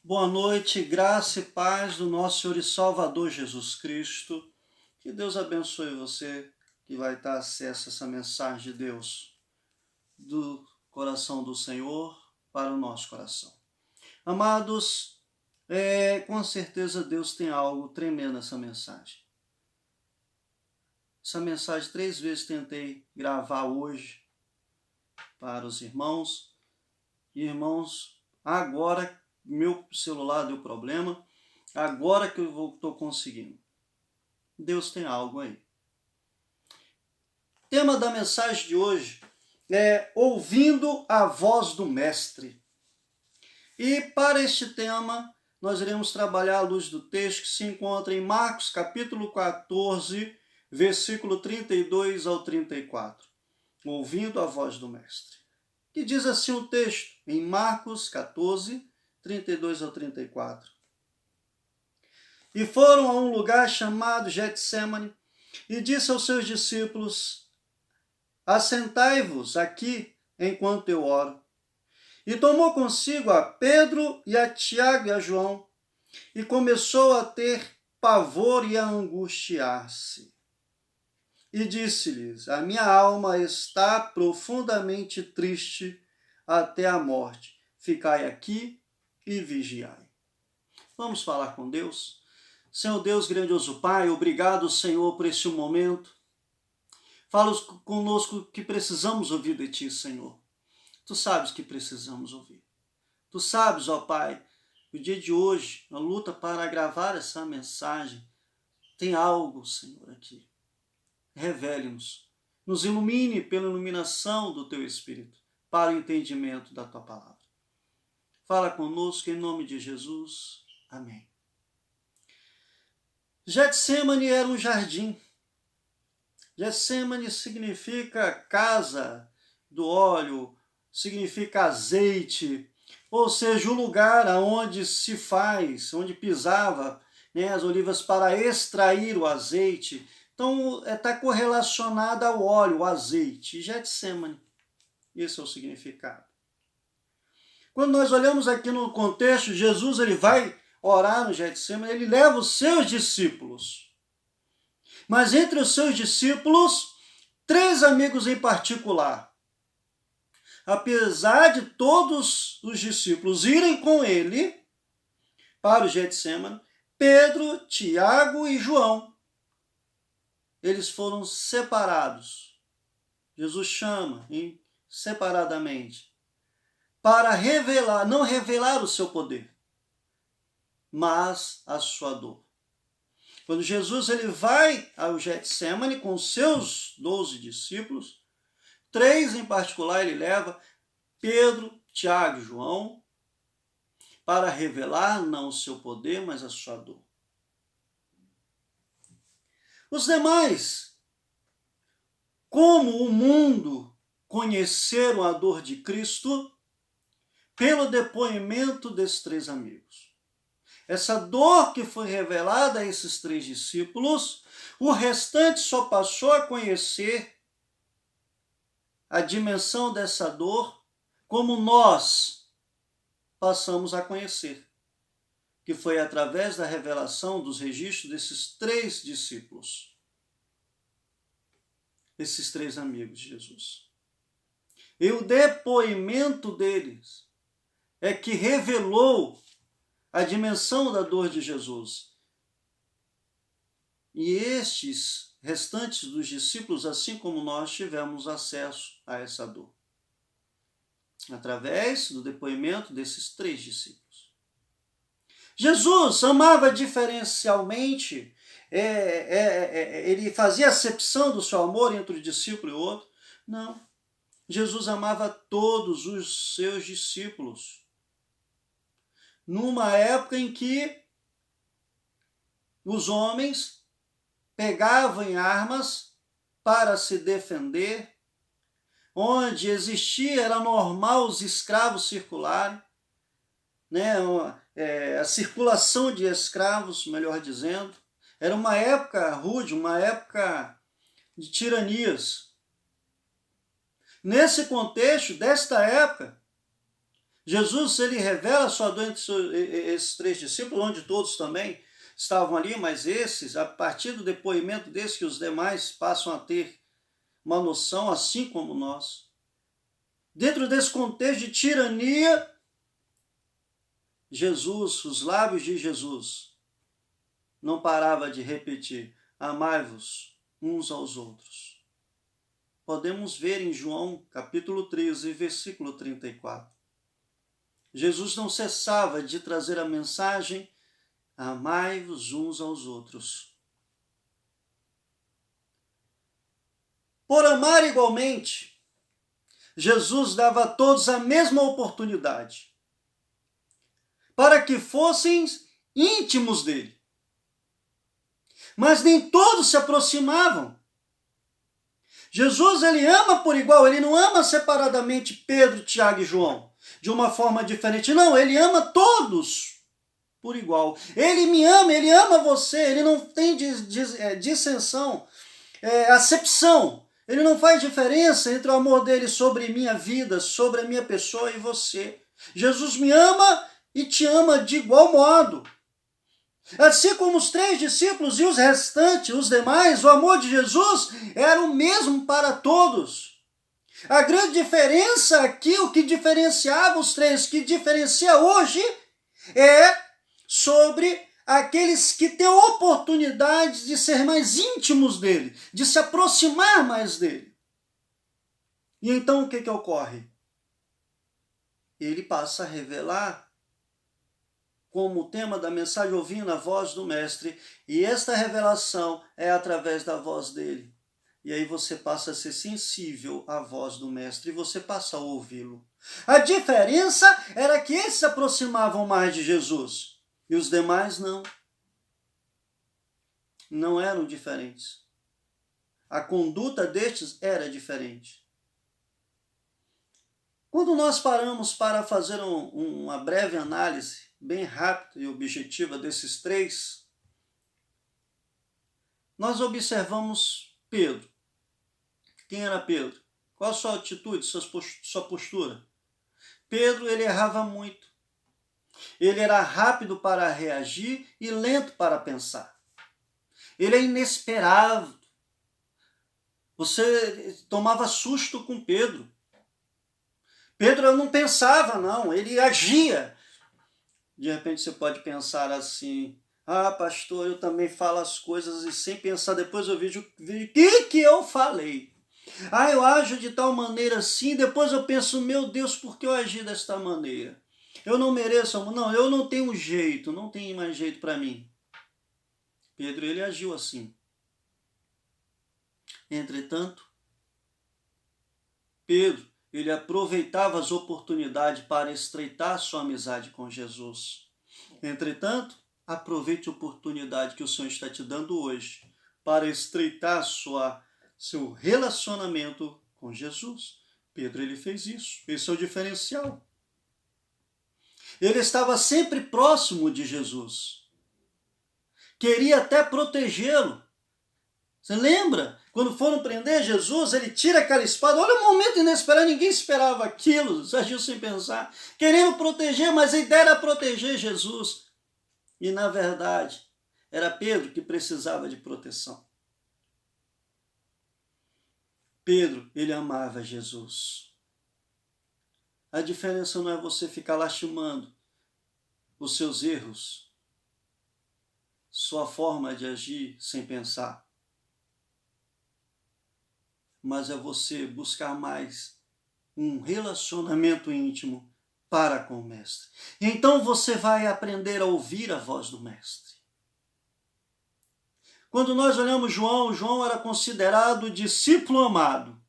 Boa noite, graça e paz do nosso Senhor e Salvador Jesus Cristo. Que Deus abençoe você que vai ter acesso a essa mensagem de Deus, do coração do Senhor para o nosso coração. Amados, com certeza Deus tem algo tremendo nessa mensagem. Essa mensagem 3 vezes tentei gravar hoje para os irmãos. Irmãos, agora meu celular deu problema, agora que eu estou conseguindo. Deus tem algo aí. O tema da mensagem de hoje é ouvindo a voz do Mestre. E para este tema, nós iremos trabalhar à luz do texto que se encontra em Marcos capítulo 14, versículo 32 ao 34. Ouvindo a voz do Mestre. Que diz assim o texto, em Marcos 14, 32 ao 34. E foram a um lugar chamado Getsêmani, e disse aos seus discípulos: assentai-vos aqui enquanto eu oro. E tomou consigo a Pedro e a Tiago e a João, e começou a ter pavor e a angustiar-se. E disse-lhes: a minha alma está profundamente triste até a morte. Ficai aqui e vigiai. Vamos falar com Deus? Senhor Deus, grandioso Pai, obrigado, Senhor, por este momento. Fala conosco que precisamos ouvir de Ti, Senhor. Tu sabes que precisamos ouvir. Tu sabes, ó Pai, o dia de hoje, a luta para gravar essa mensagem, tem algo, Senhor, aqui. Revele-nos. Nos ilumine pela iluminação do Teu Espírito, para o entendimento da Tua palavra. Fala conosco em nome de Jesus. Amém. Getsêmani era um jardim. Getsêmani significa casa do óleo, significa azeite, ou seja, o lugar onde se faz, onde pisava, as olivas para extrair o azeite. Então, está correlacionado ao óleo, o azeite. Getsêmani, esse é o significado. Quando nós olhamos aqui no contexto, Jesus ele vai orar no Getsêmani, ele leva os seus discípulos. Mas entre os seus discípulos, 3 amigos em particular. Apesar de todos os discípulos irem com ele para o Getsêmani, Pedro, Tiago e João, eles foram separados. Jesus chama separadamente para revelar, não revelar o seu poder, mas a sua dor. Quando Jesus ele vai ao Getsêmani com seus 12 discípulos, 3 em particular ele leva, Pedro, Tiago e João, para revelar não o seu poder, mas a sua dor. Os demais, como o mundo conheceram a dor de Cristo, pelo depoimento desses 3 amigos. Essa dor que foi revelada a esses 3 discípulos, o restante só passou a conhecer a dimensão dessa dor como nós passamos a conhecer, que foi através da revelação dos registros desses 3 discípulos, esses 3 amigos de Jesus. E o depoimento deles é que revelou a dimensão da dor de Jesus. E estes restantes dos discípulos, assim como nós, tivemos acesso a essa dor, através do depoimento desses 3 discípulos. Jesus amava diferencialmente, ele fazia acepção do seu amor entre um discípulo e outro? Não. Jesus amava todos os seus discípulos. Numa época em que os homens pegavam em armas para se defender, onde existia, era normal os escravos circularem, a circulação de escravos, melhor dizendo. Era uma época rude, uma época de tiranias. Nesse contexto, desta época, Jesus, ele revela a sua dor entre esses 3 discípulos, onde todos também estavam ali, mas esses, a partir do depoimento desses, que os demais passam a ter uma noção, assim como nós. Dentro desse contexto de tirania, Jesus, os lábios de Jesus, não parava de repetir: amai-vos uns aos outros. Podemos ver em João, capítulo 13, versículo 34. Jesus não cessava de trazer a mensagem: amai-vos uns aos outros. Por amar igualmente, Jesus dava a todos a mesma oportunidade, para que fossem íntimos dele. Mas nem todos se aproximavam. Jesus, ele ama por igual, ele não ama separadamente Pedro, Tiago e João, de uma forma diferente. Não, ele ama todos por igual. Ele me ama, ele ama você, ele não tem dissensão, acepção. Ele não faz diferença entre o amor dele sobre minha vida, sobre a minha pessoa e você. Jesus me ama e te ama de igual modo. Assim como os 3 discípulos e os restantes, os demais, o amor de Jesus era o mesmo para todos. A grande diferença aqui, o que diferenciava os 3, que diferencia hoje, é sobre aqueles que têm oportunidade de ser mais íntimos dele, de se aproximar mais dele. E então o que ocorre? Ele passa a revelar como tema da mensagem, ouvindo a voz do mestre, e esta revelação é através da voz dele. E aí você passa a ser sensível à voz do mestre e você passa a ouvi-lo. A diferença era que eles se aproximavam mais de Jesus e os demais não. Não eram diferentes. A conduta destes era diferente. Quando nós paramos para fazer uma breve análise, bem rápida e objetiva desses 3, nós observamos Pedro. Quem era Pedro? Qual a sua atitude, sua postura? Pedro, ele errava muito. Ele era rápido para reagir e lento para pensar. Ele é inesperado. Você tomava susto com Pedro. Pedro não pensava, não, ele agia. De repente você pode pensar assim: ah, pastor, eu também falo as coisas e sem pensar, depois eu vejo o que eu falei. Ah, eu ajo de tal maneira assim, depois eu penso: meu Deus, por que eu agi desta maneira? Eu não mereço amor, não, eu não tenho jeito, não tem mais jeito para mim. Pedro, ele agiu assim. Entretanto, Pedro, ele aproveitava as oportunidades para estreitar sua amizade com Jesus. Entretanto, aproveite a oportunidade que o Senhor está te dando hoje para estreitar seu relacionamento com Jesus. Pedro, ele fez isso. Esse é o diferencial. Ele estava sempre próximo de Jesus. Queria até protegê-lo. Você lembra? Quando foram prender Jesus, ele tira aquela espada. Olha o momento inesperado, ninguém esperava aquilo, agiu sem pensar. Querendo proteger, mas a ideia era proteger Jesus. E na verdade, era Pedro que precisava de proteção. Pedro, ele amava Jesus. A diferença não é você ficar lastimando os seus erros, sua forma de agir sem pensar. Mas é você buscar mais um relacionamento íntimo para com o mestre. Então você vai aprender a ouvir a voz do mestre. Quando nós olhamos João era considerado o discípulo amado,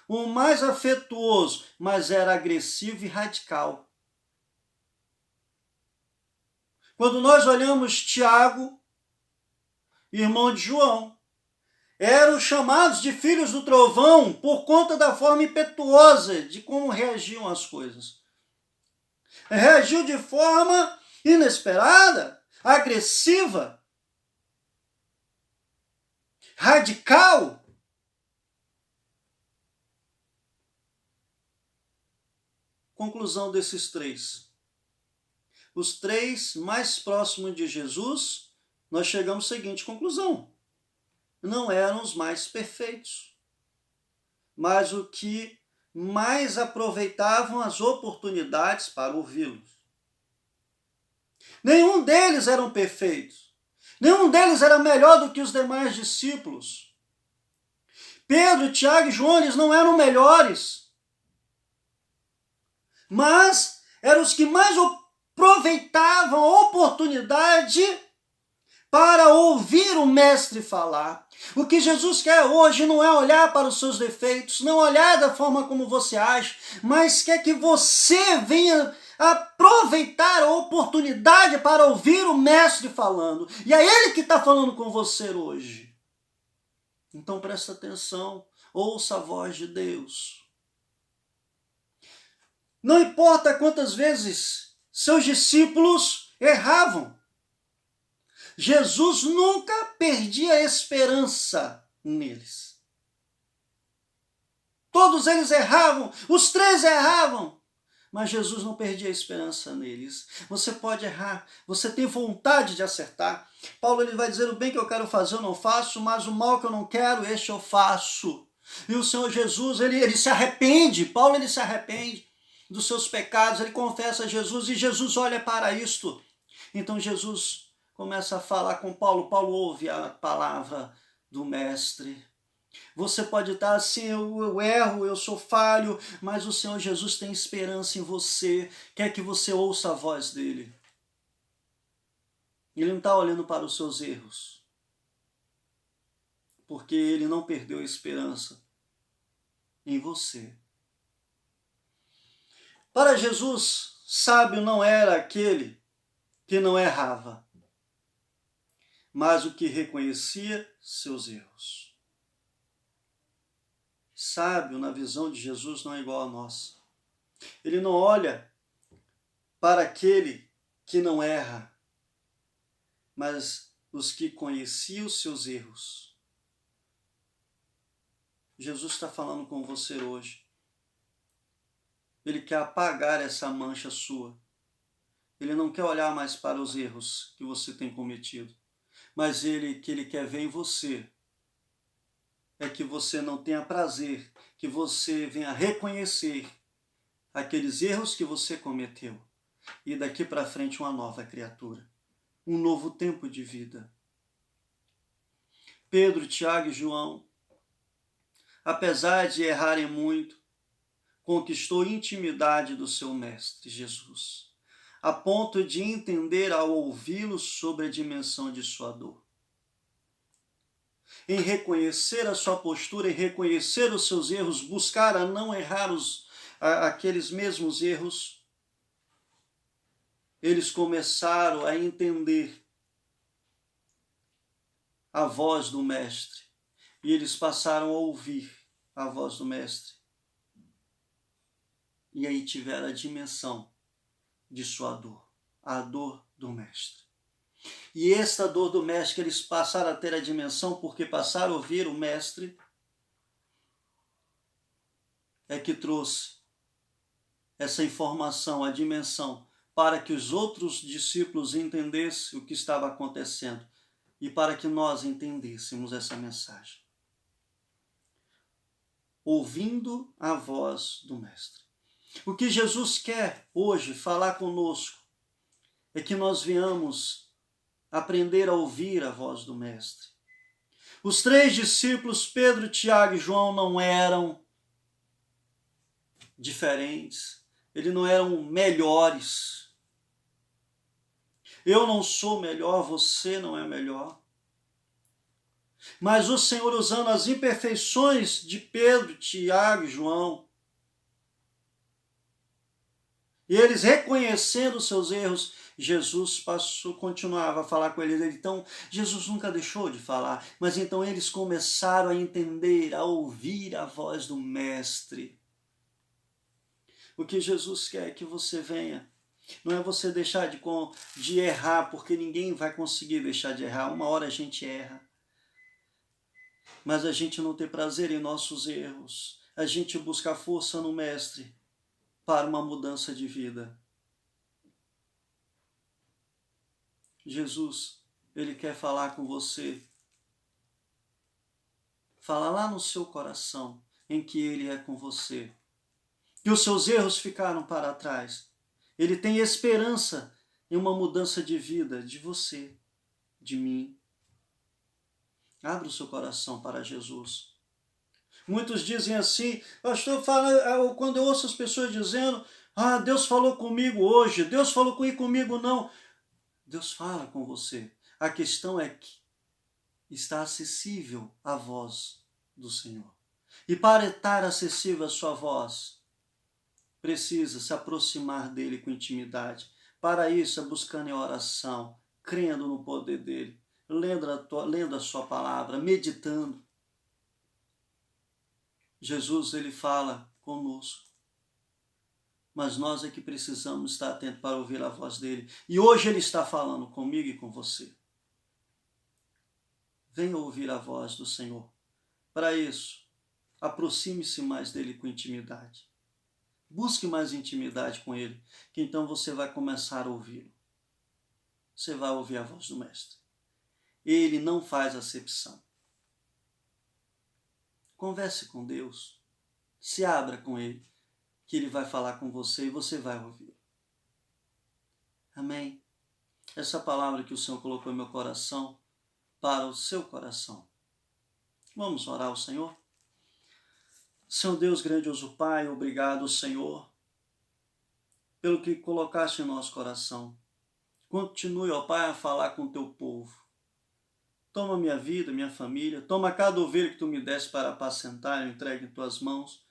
o mais afetuoso, mas era agressivo e radical. Quando nós olhamos Tiago, irmão de João, eram chamados de filhos do trovão por conta da forma impetuosa de como reagiam às coisas. Reagiu de forma inesperada, agressiva, radical. conclusão desses três. Os três mais próximos de Jesus, nós chegamos à seguinte conclusão: não eram os mais perfeitos, mas o que mais aproveitavam as oportunidades para ouvi-los. Nenhum deles eram perfeitos. Nenhum deles era melhor do que os demais discípulos. Pedro, Tiago e João, eles não eram melhores, mas eram os que mais aproveitavam a oportunidade para ouvir o Mestre falar. O que Jesus quer hoje não é olhar para os seus defeitos, não olhar da forma como você age, mas quer que você venha aproveitar a oportunidade para ouvir o Mestre falando. E é Ele que está falando com você hoje. Então presta atenção, ouça a voz de Deus. Não importa quantas vezes seus discípulos erravam, Jesus nunca perdia a esperança neles. Todos eles erravam, os três erravam, mas Jesus não perdia a esperança neles. Você pode errar, você tem vontade de acertar. Paulo ele vai dizer: o bem que eu quero fazer eu não faço, mas o mal que eu não quero, este eu faço. E o Senhor Jesus, ele se arrepende, Paulo ele se arrepende dos seus pecados, ele confessa a Jesus e Jesus olha para isto. Então Jesus começa a falar com Paulo, Paulo ouve a palavra do Mestre. Você pode estar assim: eu erro, eu sou falho, mas o Senhor Jesus tem esperança em você, quer que você ouça a voz dele. Ele não está olhando para os seus erros, porque ele não perdeu a esperança em você. Para Jesus, sábio não era aquele que não errava, mas o que reconhecia seus erros. Sábio, na visão de Jesus, não é igual a nós. Ele não olha para aquele que não erra, mas os que conheciam os seus erros. Jesus está falando com você hoje. Ele quer apagar essa mancha sua. Ele não quer olhar mais para os erros que você tem cometido, mas que ele quer ver em você é que você não tenha prazer, que você venha reconhecer aqueles erros que você cometeu e daqui para frente uma nova criatura, um novo tempo de vida. Pedro, Tiago e João, apesar de errarem muito, conquistou intimidade do seu Mestre Jesus, a ponto de entender ao ouvi-lo sobre a dimensão de sua dor. Em reconhecer a sua postura, em reconhecer os seus erros, buscar a não errar aqueles mesmos erros, eles começaram a entender a voz do Mestre e eles passaram a ouvir a voz do Mestre. E aí tiveram a dimensão de sua dor, a dor do Mestre. E esta dor do Mestre que eles passaram a ter a dimensão, porque passaram a ouvir o Mestre, é que trouxe essa informação, a dimensão, para que os outros discípulos entendessem o que estava acontecendo e para que nós entendêssemos essa mensagem. Ouvindo a voz do Mestre. O que Jesus quer hoje falar conosco é que nós venhamos aprender a ouvir a voz do Mestre. Os três discípulos, Pedro, Tiago e João, não eram diferentes, eles não eram melhores. Eu não sou melhor, você não é melhor. Mas o Senhor, usando as imperfeições de Pedro, Tiago e João, e eles reconhecendo os seus erros, Jesus continuava a falar com eles. Então, Jesus nunca deixou de falar, mas então eles começaram a entender, a ouvir a voz do Mestre. O que Jesus quer é que você venha. Não é você deixar de errar, porque ninguém vai conseguir deixar de errar. Uma hora a gente erra. Mas a gente não tem prazer em nossos erros. A gente busca força no Mestre para uma mudança de vida. Jesus, Ele quer falar com você. Fala lá no seu coração em que Ele é com você. Que os seus erros ficaram para trás. Ele tem esperança em uma mudança de vida de você, de mim. Abra o seu coração para Jesus. Muitos dizem assim, pastor, quando eu ouço as pessoas dizendo, Deus falou comigo hoje, Deus falou comigo não. Deus fala com você. A questão é que está acessível a voz do Senhor. E para estar acessível a sua voz, precisa se aproximar dele com intimidade. Para isso, é buscando em oração, crendo no poder dele, lendo a sua palavra, meditando. Jesus, ele fala conosco. Mas nós é que precisamos estar atentos para ouvir a voz dele. E hoje ele está falando comigo e com você. Venha ouvir a voz do Senhor. Para isso, aproxime-se mais dele com intimidade. Busque mais intimidade com ele, que então você vai começar a ouvi-lo. Você vai ouvir a voz do Mestre. Ele não faz acepção. Converse com Deus. Se abra com ele, que ele vai falar com você e você vai ouvir. Amém? Essa palavra que o Senhor colocou em meu coração, para o seu coração. Vamos orar ao Senhor? Senhor Deus, grandioso Pai, obrigado, Senhor, pelo que colocaste em nosso coração. Continue, ó Pai, a falar com o teu povo. Toma minha vida, minha família, toma cada ovelha que tu me deste para apacentar, eu entrego em tuas mãos.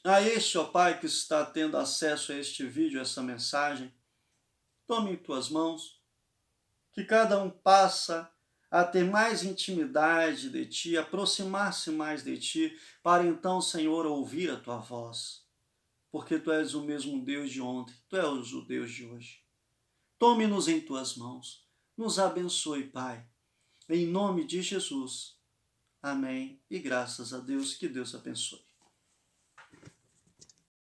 A este, ó Pai, que está tendo acesso a este vídeo, a essa mensagem, tome em tuas mãos, que cada um passa a ter mais intimidade de Ti, aproximar-se mais de Ti, para então, Senhor, ouvir a Tua voz. Porque Tu és o mesmo Deus de ontem, Tu és o Deus de hoje. Tome-nos em Tuas mãos, nos abençoe, Pai. Em nome de Jesus. Amém. E graças a Deus, que Deus abençoe.